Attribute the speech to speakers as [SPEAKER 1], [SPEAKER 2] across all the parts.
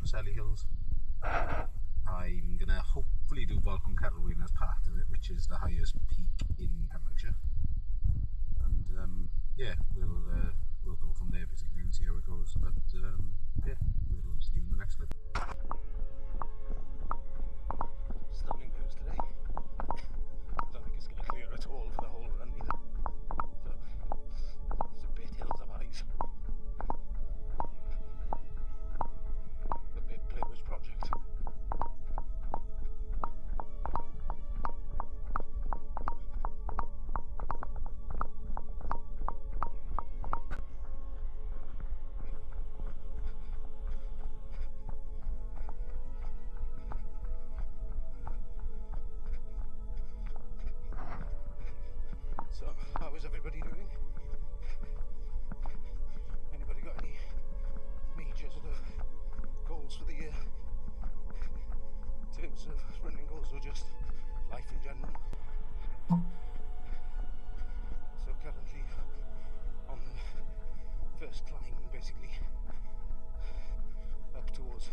[SPEAKER 1] Preseli Hills. I'm going to hopefully do Volcom Cerwyn as part of it, which is the highest peak in Pembrokeshire. And yeah, we'll go from there basically and see how it goes. But yeah, we'll see you in the next clip. Stunning views today. I don't think it's going to clear at all for the whole run either. So it's a bit hills of eyes. The big Players project. So, how is everybody doing? Anybody got any major sort of goals for the year? In terms of running goals or just life in general? So currently on the first climb, basically up towards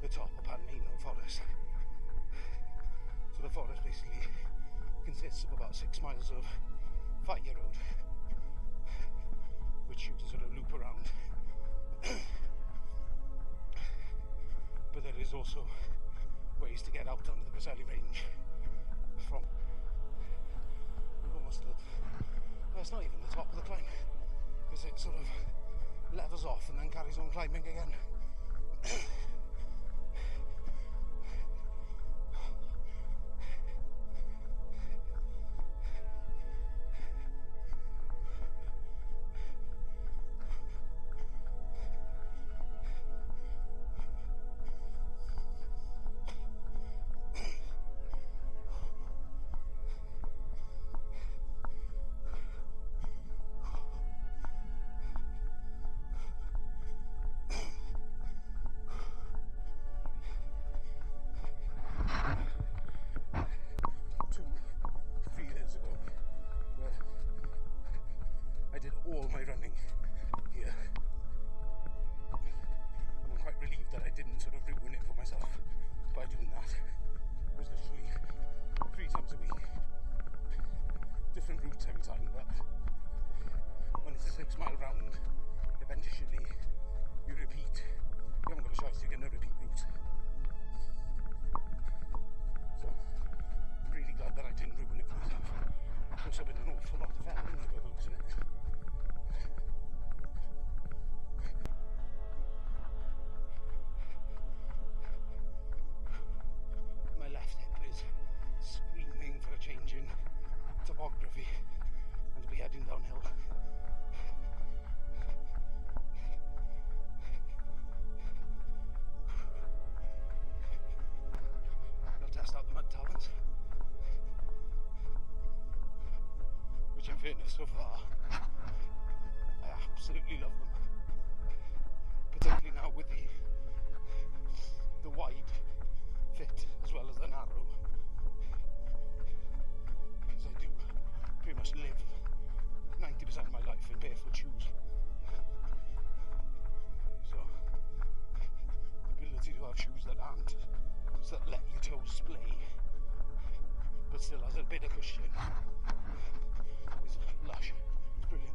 [SPEAKER 1] the top of Pantmaenog forest. So the forest basically consists of about 6 miles of fire road, which you can sort of loop around. But there is also ways to get out onto the Preseli range from, we're almost at, well, it's not even the top of the climb, because it sort of levels off and then carries on climbing again. I did all my running here, and I'm quite relieved that I didn't sort of ruin it for myself by doing that. It was literally 3 times a week, different routes every time, but when it's a 6-mile round, eventually you repeat. You haven't got a choice, you're going to repeat routes. So I'm really glad that I didn't ruin it for myself. There's been an awful lot of happening by the looks of it. My left hip is screaming for a change in topography and to be heading downhill. I'll test out the mud talons, which in fairness so far, I absolutely love them. Particularly now with the wide fit as well as the narrow. Because I do pretty much live 90% of my life in barefoot shoes. So the ability to have shoes that aren't, so that let your toes splay, but still has a bit of cushion, is lush. It's brilliant.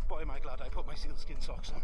[SPEAKER 1] Boy, am I glad I put my sealskin socks on.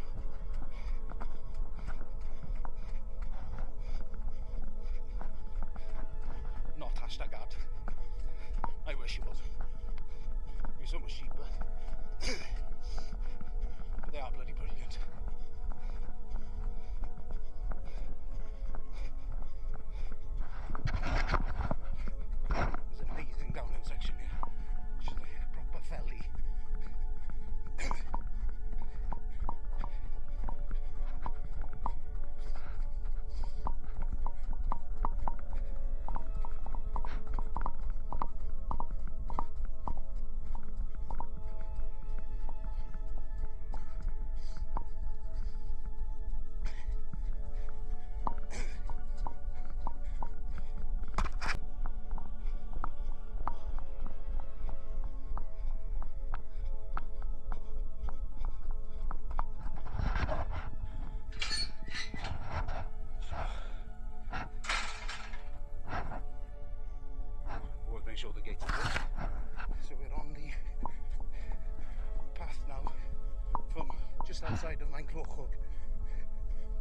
[SPEAKER 1] just outside of Pantmaenog,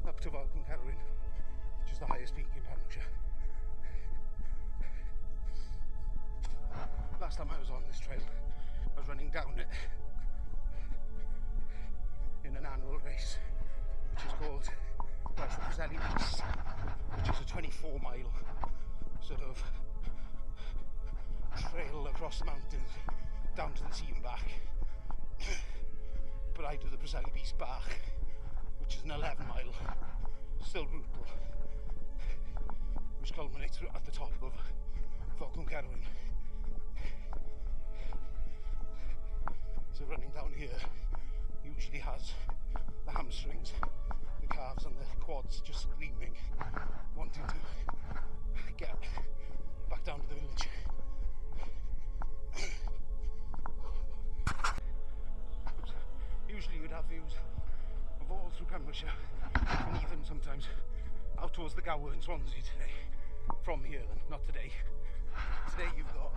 [SPEAKER 1] up to Pantmaenog, which is the highest peak in Pembrokeshire. Last time I was on this trail, I was running down it in an annual race, which is called the Preseli, which is a 24-mile sort of trail across the mountains down to the sea and back. But I do the Preseli Beast back, which is an 11-mile, still brutal, which culminates at the top of Pantmaenog. So running down here usually has the hamstrings, the calves and the quads just screaming, wanting to get back down to the village. Usually you'd have views of all through Pembrokeshire and even sometimes out towards the Gower and Swansea today. From here then, not today. Today you've got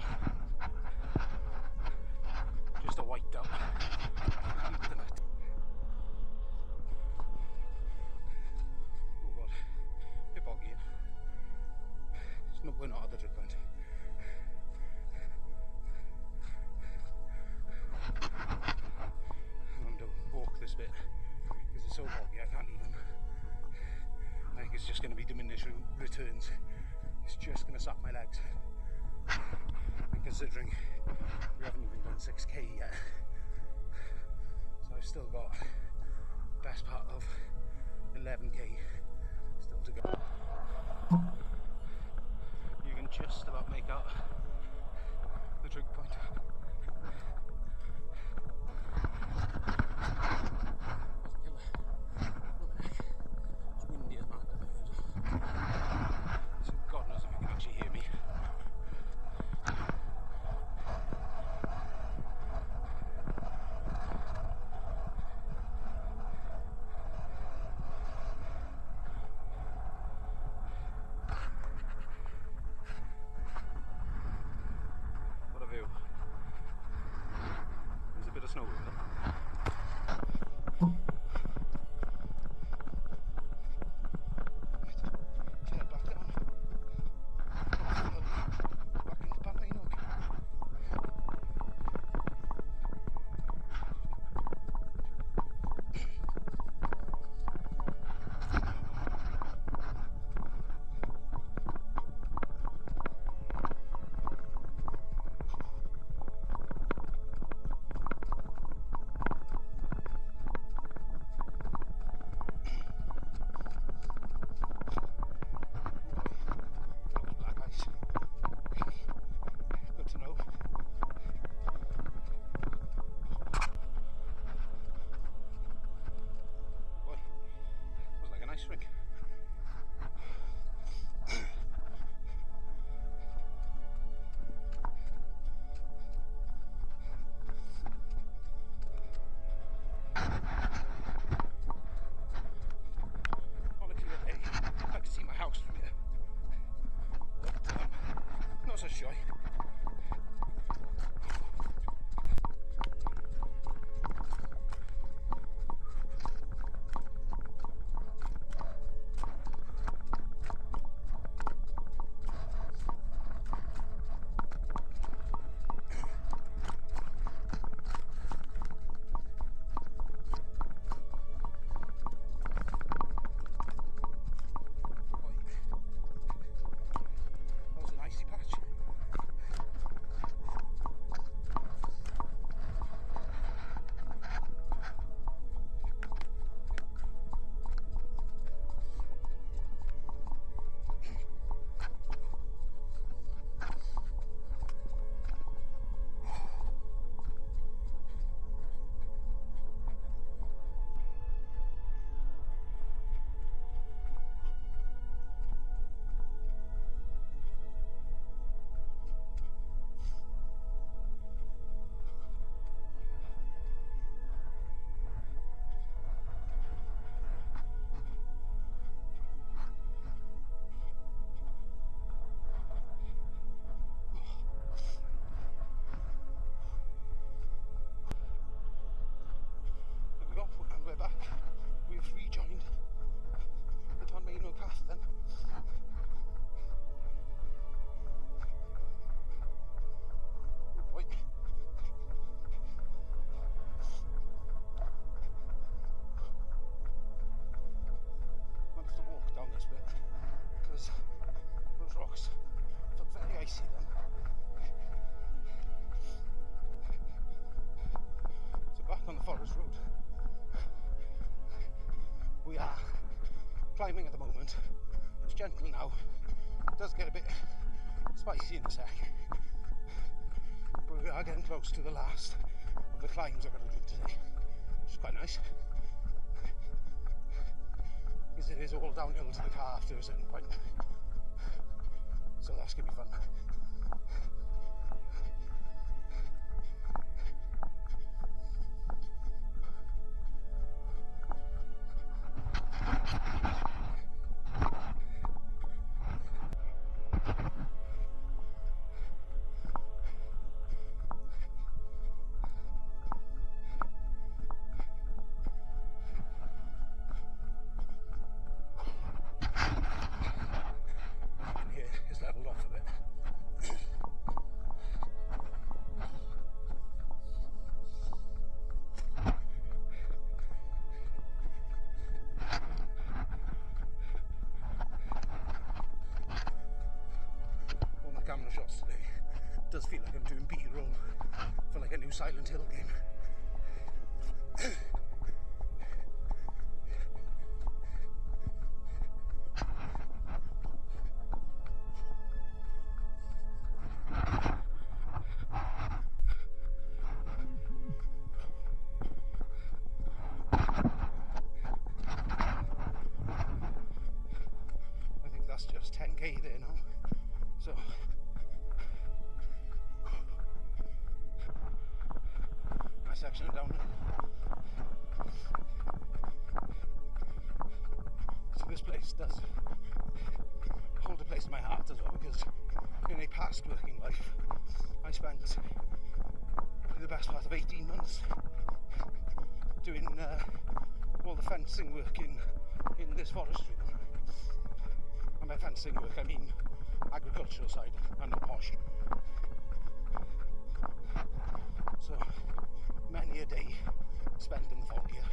[SPEAKER 1] just a white out. Oh god, a bit boggy. We're not at the drip point. I'm going to walk this bit because it's so boggy I can't even. I think it's just going to be diminishing returns. It's just going to sap my legs. And considering we haven't even done 6k yet, so I've still got the best part of 11k still to go. You can just about make out the trig point. It's windy as mad today. So God knows if you can actually hear me. What a view. climbing at the moment. It's gentle now. It does get a bit spicy in a sec. But we are getting close to the last of the climbs I've got to do today, which is quite nice. Because it is all downhill to the car after a certain point. So that's going to be fun. Camera shots today. It does feel like I'm doing B-roll for like a new Silent Hill game. I think that's just 10k there now. So my section down. So this place does hold a place in my heart as well, because in a past working life I spent the best part of 18 months doing all the fencing work in this forestry. And by fencing work I mean agricultural side and not posh. So many a day spent in the fog here.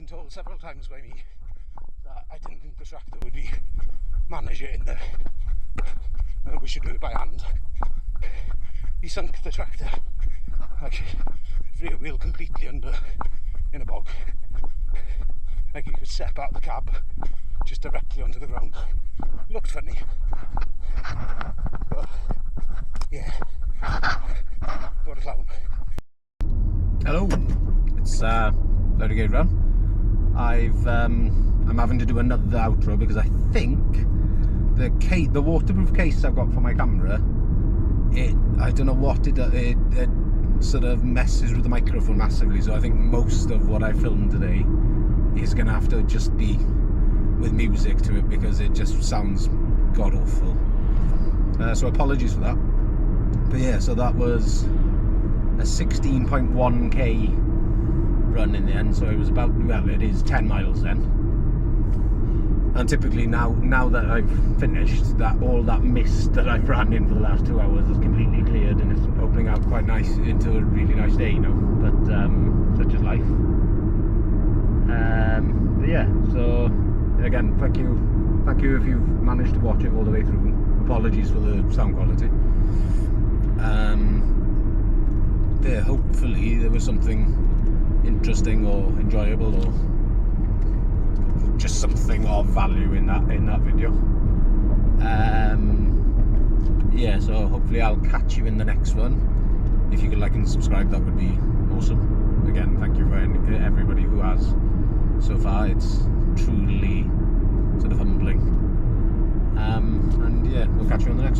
[SPEAKER 1] been told several times by me that I didn't think the tractor would be manager in there. We should do it by hand. He sunk the tractor, like rear wheel completely under in a bog. Like he could step out the cab just directly onto the ground. Looked funny. But yeah. What a clown.
[SPEAKER 2] Hello, it's Loading Gate Run. I'm having to do another outro because I think the waterproof case I've got for my camera, I don't know what it sort of messes with the microphone massively, so I think most of what I filmed today is gonna have to just be with music to it because it just sounds god awful. So apologies for that. But yeah, so that was a 16.1k run in the end, so it was about, well, it is 10 miles then. And typically now that I've finished, that all that mist that I've ran in for the last 2 hours is completely cleared and it's opening out quite nice into a really nice day, you know. But such is life. But yeah, so again, thank you if you've managed to watch it all the way through. Apologies for the sound quality. Yeah, hopefully there was something interesting or enjoyable or just something of value in that video. Yeah, so hopefully I'll catch you in the next one. If you could like and subscribe, that would be awesome. Again, thank you for everybody who has so far. It's truly sort of humbling. And yeah, we'll catch you on the next one.